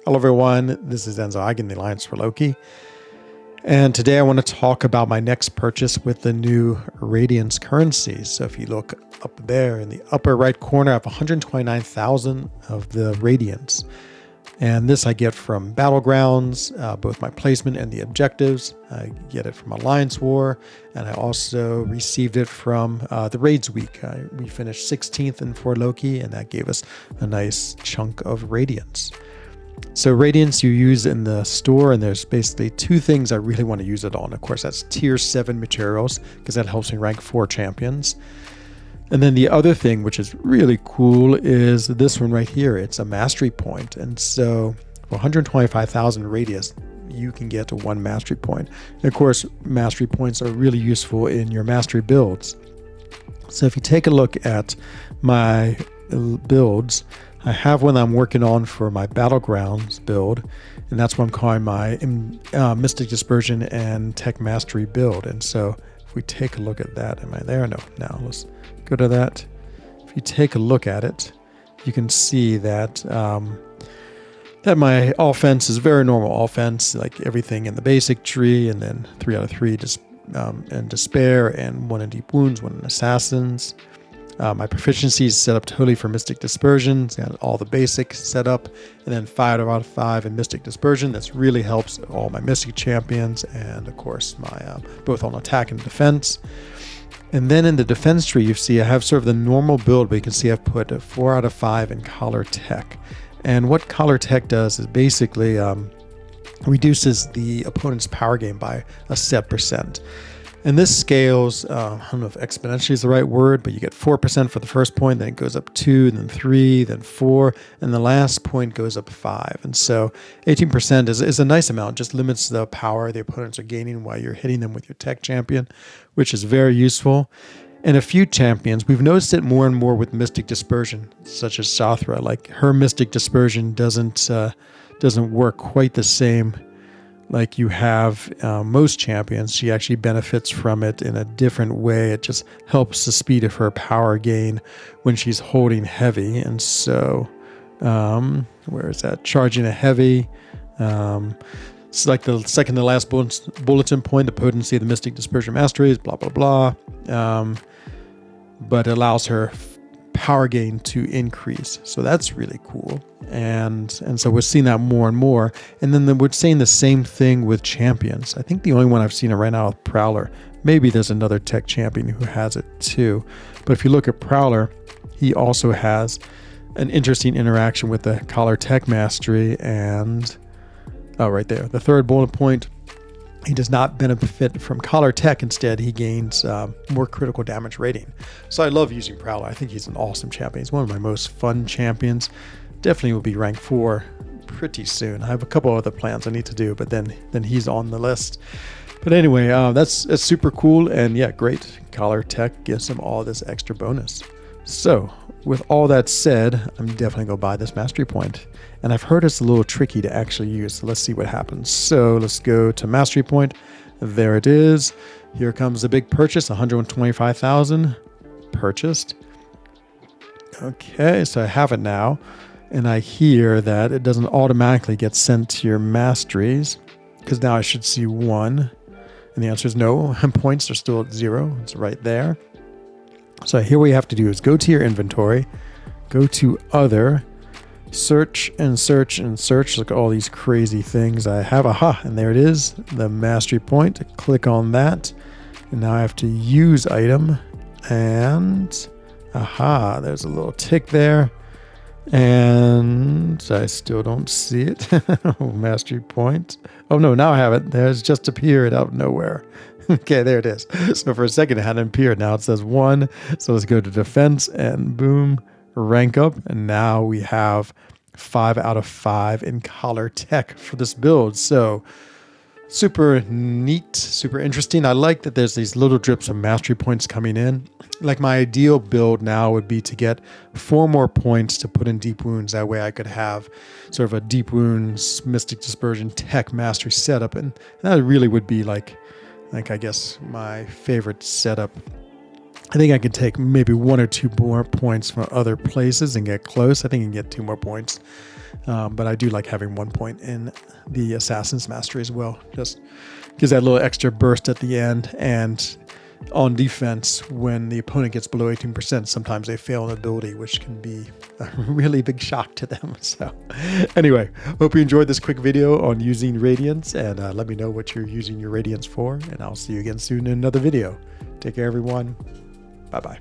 Hello everyone, this is Enzo Eigen, the Alliance for Loki. And today I want to talk about my next purchase with the new Radiance currency. So if you look up there in the upper right corner, I have 129,000 of the Radiance. And this I get from Battlegrounds, both my placement and the objectives. I get it from Alliance War, and I also received it from the Raids week. We finished 16th in For Loki, and that gave us a nice chunk of Radiance. So Radiance you use in the store, and there's basically two things I really want to use it on. Of course, that's tier 7 materials, because that helps me rank 4 champions. And then the other thing, which is really cool, is this one right here. It's a mastery point. And so for 125,000 radius, you can get to 1 mastery point. And of course, mastery points are really useful in your mastery builds. So if you take a look at my builds, I have one I'm working on for my Battlegrounds build, and that's what I'm calling my Mystic Dispersion and Tech Mastery build. And so if we take a look at that, am I there? No. Now let's go to that. If you take a look at it, you can see that that my offense is very normal offense, like everything in the basic tree, and then 3 out of 3 in Despair, and 1 in Deep Wounds, 1 in Assassins. My proficiency is set up totally for Mystic Dispersion. It's got all the basics set up, and then 5 out of 5 in Mystic Dispersion. This really helps all my Mystic champions, and of course my both on attack and defense. And then in the defense tree, you see I have sort of the normal build, but you can see I've put a 4 out of 5 in Collar Tech. And what Collar Tech does is basically reduces the opponent's power gain by a set percent. And this scales, I don't know if exponentially is the right word, but you get 4% for the first point, then it goes up 2, then 3, then 4, and the last point goes up 5. And so 18% is a nice amount, just limits the power the opponents are gaining while you're hitting them with your tech champion, which is very useful. And a few champions, we've noticed it more and more with Mystic Dispersion, such as Sathra. Like her Mystic Dispersion doesn't work quite the same like you have most champions. She actually benefits from it in a different way. It just helps the speed of her power gain when she's holding heavy. And so, where is that? Charging a heavy. It's like the second to last bulletin point, the potency of the Mystic Dispersion Mastery is blah, blah, blah. But it allows her power gain to increase. So that's really cool. And so we're seeing that more and more. And then we're seeing the same thing with champions. I think the only one I've seen it right now is Prowler. Maybe there's another tech champion who has it too. But if you look at Prowler, he also has an interesting interaction with the Collar Tech Mastery. And right there, the third bullet point, he does not benefit from Collar Tech. Instead, he gains more critical damage rating. So I love using Prowler. I think he's an awesome champion. He's one of my most fun champions. Definitely will be rank 4 pretty soon. I have a couple other plans I need to do, but then he's on the list. But anyway, that's super cool. And yeah, great. Collar Tech gives him all this extra bonus. So with all that said, I'm definitely going to buy this mastery point. And I've heard it's a little tricky to actually use. So let's see what happens. So let's go to mastery point. There it is. Here comes the big purchase, 125,000 purchased. Okay, so I have it now. And I hear that it doesn't automatically get sent to your masteries, because now I should see 1. And the answer is no. Points are still at 0. It's right there. So here what you have to do is go to your inventory, go to other, search and search and search. Look at all these crazy things I have. Aha, and there it is, the mastery point. Click on that. And now I have to use item. And aha, there's a little tick there. And I still don't see it. Mastery point. Oh no, now I have it. There's just appeared out of nowhere. Okay, there it is. So for a second it hadn't appeared. Now it says 1. So let's go to defense and boom, rank up. And now we have 5 out of 5 in Collar Tech for this build. So super neat, super interesting. I like that there's these little drips of mastery points coming in. Like my ideal build now would be to get 4 more points to put in Deep Wounds. That way I could have sort of a Deep Wounds, Mystic Dispersion, Tech Mastery setup. And that really would be like I guess my favorite setup. I think I could take maybe 1 or 2 more points from other places and get close. I think I can get 2 more points But I do like having 1 point in the Assassin's Mastery as well. Just gives that little extra burst at the end. And on defense, when the opponent gets below 18%, sometimes they fail an ability, which can be a really big shock to them. So anyway, hope you enjoyed this quick video on using Radiance, and let me know what you're using your Radiance for, and I'll see you again soon in another video. Take care, everyone. Bye-bye.